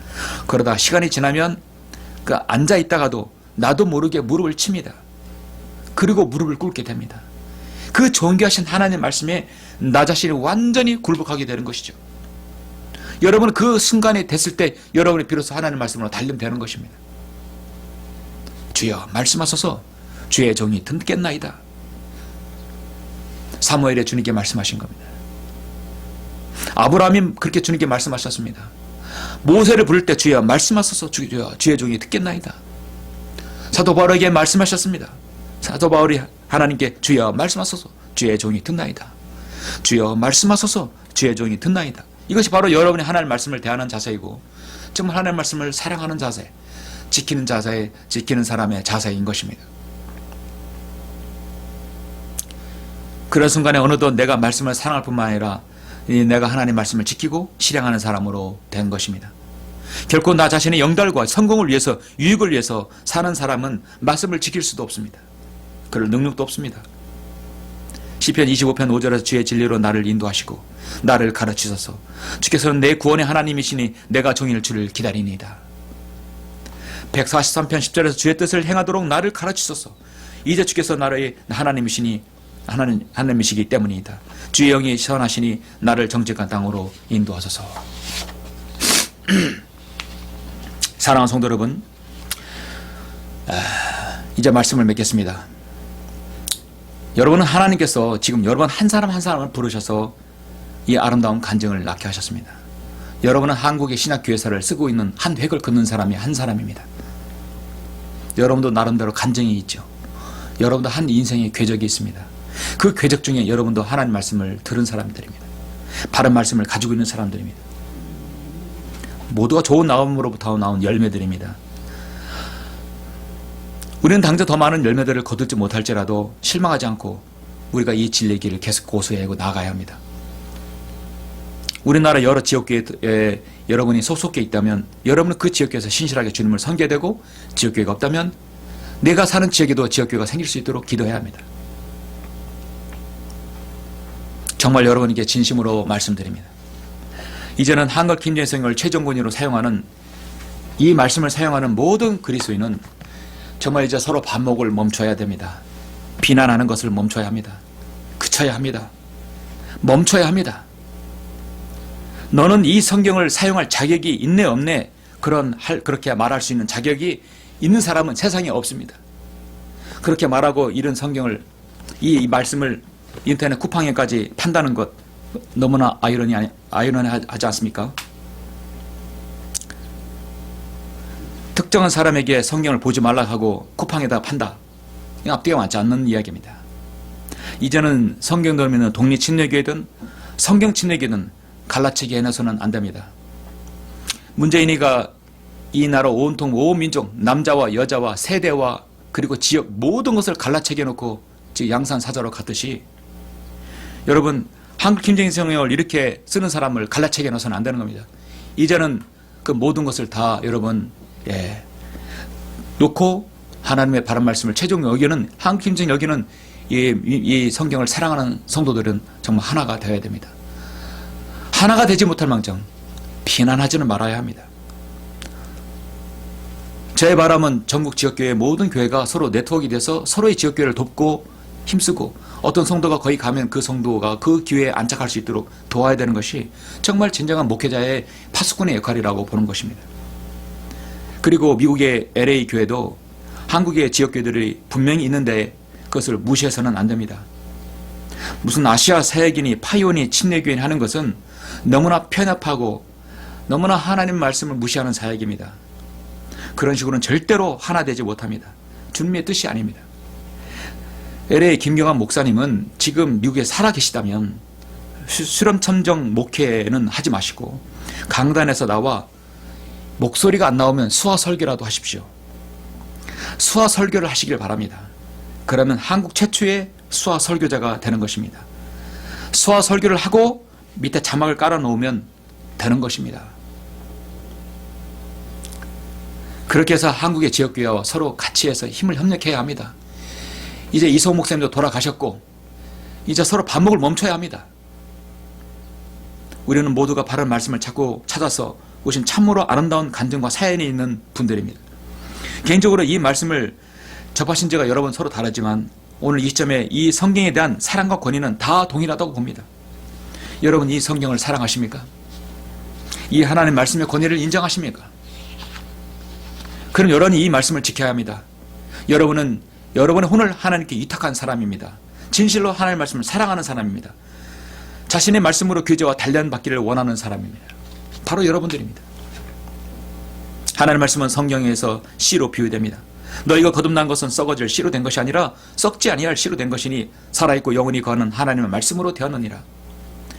그러다 시간이 지나면 그 앉아 있다가도 나도 모르게 무릎을 칩니다. 그리고 무릎을 꿇게 됩니다. 그 존귀하신 하나님 말씀에 나 자신이 완전히 굴복하게 되는 것이죠. 여러분 그 순간이 됐을 때 여러분이 비로소 하나님 말씀으로 단련되는 것입니다. 주여 말씀하소서 주의 종이 듣겠나이다. 사무엘에 주님께 말씀하신 겁니다. 아브라함이 그렇게 주님께 말씀하셨습니다. 모세를 부를 때 주여 말씀하소서 주의 종이 듣겠나이다. 사도 바울에게 말씀하셨습니다. 사도 바울이 하나님께 주여 말씀하소서 주의 종이 듣나이다. 주여 말씀하소서 주의 종이 듣나이다. 이것이 바로 여러분이 하나님 말씀을 대하는 자세이고 정말 하나님 말씀을 사랑하는 자세, 지키는 자세, 지키는 사람의 자세인 것입니다. 그런 순간에 어느덧 내가 말씀을 사랑할 뿐만 아니라 내가 하나님 말씀을 지키고 실행하는 사람으로 된 것입니다. 결코 나 자신의 영달과 성공을 위해서 유익을 위해서 사는 사람은 말씀을 지킬 수도 없습니다. 그럴 능력도 없습니다. 시편 25편 5절에서 주의 진리로 나를 인도하시고 나를 가르치소서. 주께서는 내 구원의 하나님이시니 내가 종일 주를 기다리니이다. 143편 10절에서 주의 뜻을 행하도록 나를 가르치소서. 이제 주께서 나의 하나님이시니 하나님이시기 때문이다. 주의 영이 선하시니 나를 정직한 땅으로 인도하소서. 사랑하는 성도 여러분, 이제 말씀을 맺겠습니다. 여러분은 하나님께서 지금 여러분 한 사람 한 사람을 부르셔서 이 아름다운 간증을 낳게 하셨습니다. 여러분은 한국의 신학교회사를 쓰고 있는 한 획을 긋는 사람이 한 사람입니다. 여러분도 나름대로 간증이 있죠. 여러분도 한 인생의 궤적이 있습니다. 그 궤적 중에 여러분도 하나님 말씀을 들은 사람들입니다. 바른 말씀을 가지고 있는 사람들입니다. 모두가 좋은 마음으로부터 나온 열매들입니다. 우리는 당장 더 많은 열매들을 거두지 못할지라도 실망하지 않고 우리가 이 진리의 길을 계속 고수해고 나가야 합니다. 우리나라 여러 지역교회에 여러분이 소속해 있다면 여러분은 그 지역교회에서 신실하게 주님을 섬겨되고 지역교회가 없다면 내가 사는 지역에도 지역교회가 생길 수 있도록 기도해야 합니다. 정말 여러분에게 진심으로 말씀드립니다. 이제는 한글 김재성을 최종권으로 사용하는 이 말씀을 사용하는 모든 그리스도인은 정말 이제 서로 반목을 멈춰야 됩니다. 비난하는 것을 멈춰야 합니다. 그쳐야 합니다. 멈춰야 합니다. 너는 이 성경을 사용할 자격이 있네 없네 그렇게 말할 수 있는 자격이 있는 사람은 세상에 없습니다. 그렇게 말하고 이런 성경을 이 말씀을 인터넷 쿠팡에까지 판다는 것 너무나 아이러니하지 않습니까? 특정한 사람에게 성경을 보지 말라 하고 쿠팡에다 판다. 이건 앞뒤가 맞지 않는 이야기입니다. 이제는 성경 덜미는 독립침례교회든 성경 침례교회든 갈라치기 해놔서는 안 됩니다. 문재인이가 이 나라 온통 온 민족 남자와 여자와 세대와 그리고 지역 모든 것을 갈라치기 해놓고 지금 양산사자로 갔듯이 여러분 한국 김정일성을 이렇게 쓰는 사람을 갈라치기 해놔서는 안 되는 겁니다. 이제는 그 모든 것을 다 여러분 놓고 하나님의 바른 말씀을 최종 여기는 한국 김정일 여기는 이 성경을 사랑하는 성도들은 정말 하나가 되어야 됩니다. 하나가 되지 못할 망정 비난하지는 말아야 합니다. 제 바람은 전국 지역교회 모든 교회가 서로 네트워크가 돼서 서로의 지역교회를 돕고 힘쓰고 어떤 성도가 거기 가면 그 성도가 그 교회에 안착할 수 있도록 도와야 되는 것이 정말 진정한 목회자의 파수꾼의 역할이라고 보는 것입니다. 그리고 미국의 LA 교회도 한국의 지역교회들이 분명히 있는데 그것을 무시해서는 안 됩니다. 무슨 아시아 사역인이 파이오니 침례교인이 하는 것은 너무나 편협하고 너무나 하나님 말씀을 무시하는 사역입니다. 그런 식으로는 절대로 하나 되지 못합니다. 주님의 뜻이 아닙니다. LA 김경환 목사님은 지금 미국에 살아 계시다면 수렴천정 목회는 하지 마시고 강단에서 나와 목소리가 안 나오면 수화 설교라도 하십시오. 수화 설교를 하시길 바랍니다. 그러면 한국 최초의 수화 설교자가 되는 것입니다. 수화 설교를 하고 밑에 자막을 깔아 놓으면 되는 것입니다. 그렇게 해서 한국의 지역교회와 서로 같이 해서 힘을 협력해야 합니다. 이제 이소호 목사님도 돌아가셨고 이제 서로 반목을 멈춰야 합니다. 우리는 모두가 바른 말씀을 찾고 찾아서 오신 참으로 아름다운 간증과 사연이 있는 분들입니다. 개인적으로 이 말씀을 접하신 지가 여러 번 서로 다르지만 오늘 이 시점에 이 성경에 대한 사랑과 권위는 다 동일하다고 봅니다. 여러분 이 성경을 사랑하십니까? 이 하나님의 말씀의 권위를 인정하십니까? 그럼 여러분이 이 말씀을 지켜야 합니다. 여러분은 여러분의 혼을 하나님께 위탁한 사람입니다. 진실로 하나님의 말씀을 사랑하는 사람입니다. 자신의 말씀으로 규제와 단련받기를 원하는 사람입니다. 바로 여러분들입니다. 하나님의 말씀은 성경에서 씨로 비유됩니다. 너희가 거듭난 것은 썩어질 씨로 된 것이 아니라 썩지 아니할 씨로 된 것이니 살아있고 영원히 거하는 하나님의 말씀으로 되었느니라.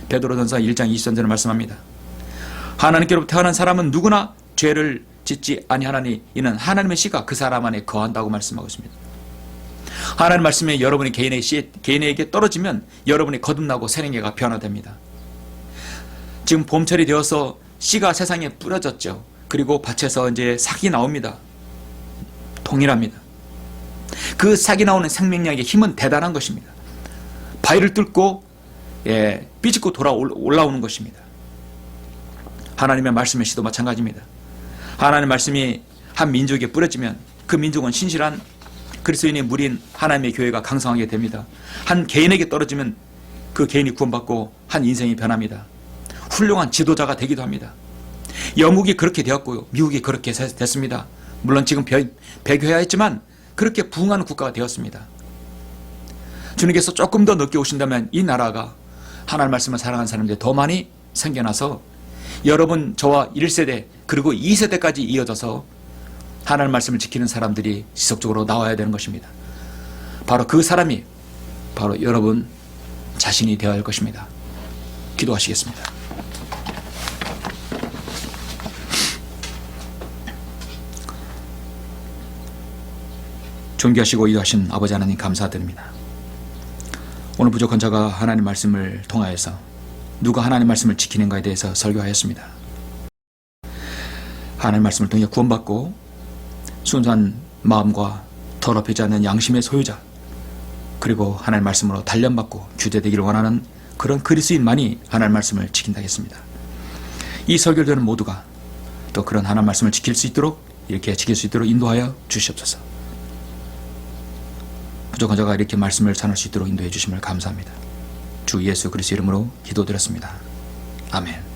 베드로전서 1장 20절에 말씀합니다. 하나님께로부터 태어난 사람은 누구나 죄를 짓지 아니하나니 이는 하나님의 씨가 그 사람 안에 거한다고 말씀하고 있습니다. 하나님 말씀이 여러분이 개인에게 떨어지면 여러분이 거듭나고 새생애가 변화됩니다. 지금 봄철이 되어서 씨가 세상에 뿌려졌죠. 그리고 밭에서 이제 싹이 나옵니다. 동일합니다. 그 싹이 나오는 생명력의 힘은 대단한 것입니다. 바위를 뚫고 삐집고 올라오는 것입니다. 하나님의 말씀의 씨도 마찬가지입니다. 하나님의 말씀이 한 민족에 뿌려지면 그 민족은 신실한 그리스도인의 무리인 하나님의 교회가 강성하게 됩니다. 한 개인에게 떨어지면 그 개인이 구원받고 한 인생이 변합니다. 훌륭한 지도자가 되기도 합니다. 영국이 그렇게 되었고요. 미국이 그렇게 됐습니다. 물론 지금 배교해야했지만 그렇게 부흥하는 국가가 되었습니다. 주님께서 조금 더 늦게 오신다면 이 나라가 하나님 말씀을 사랑하는 사람들이 더 많이 생겨나서 여러분 저와 1세대 그리고 2세대까지 이어져서 하나님 말씀을 지키는 사람들이 지속적으로 나와야 되는 것입니다. 바로 그 사람이 바로 여러분 자신이 되어야 할 것입니다. 기도하시겠습니다. 존귀하시고 위대하신 아버지 하나님 감사드립니다. 오늘 부족한 자가 하나님 말씀을 통하여서 누가 하나님 말씀을 지키는가에 대해서 설교하였습니다. 하나님 말씀을 통해 구원받고 순수한 마음과 더럽히지 않는 양심의 소유자 그리고 하나님 말씀으로 단련받고 규제되기를 원하는 그런 그리스도인만이 하나님 말씀을 지킨다 했습니다. 이 설교들은 모두가 또 그런 하나님 말씀을 지킬 수 있도록 이렇게 지킬 수 있도록 인도하여 주시옵소서. 부족한 자가 이렇게 말씀을 전할 수 있도록 인도해 주심을 감사합니다. 주 예수 그리스도 이름으로 기도드렸습니다. 아멘.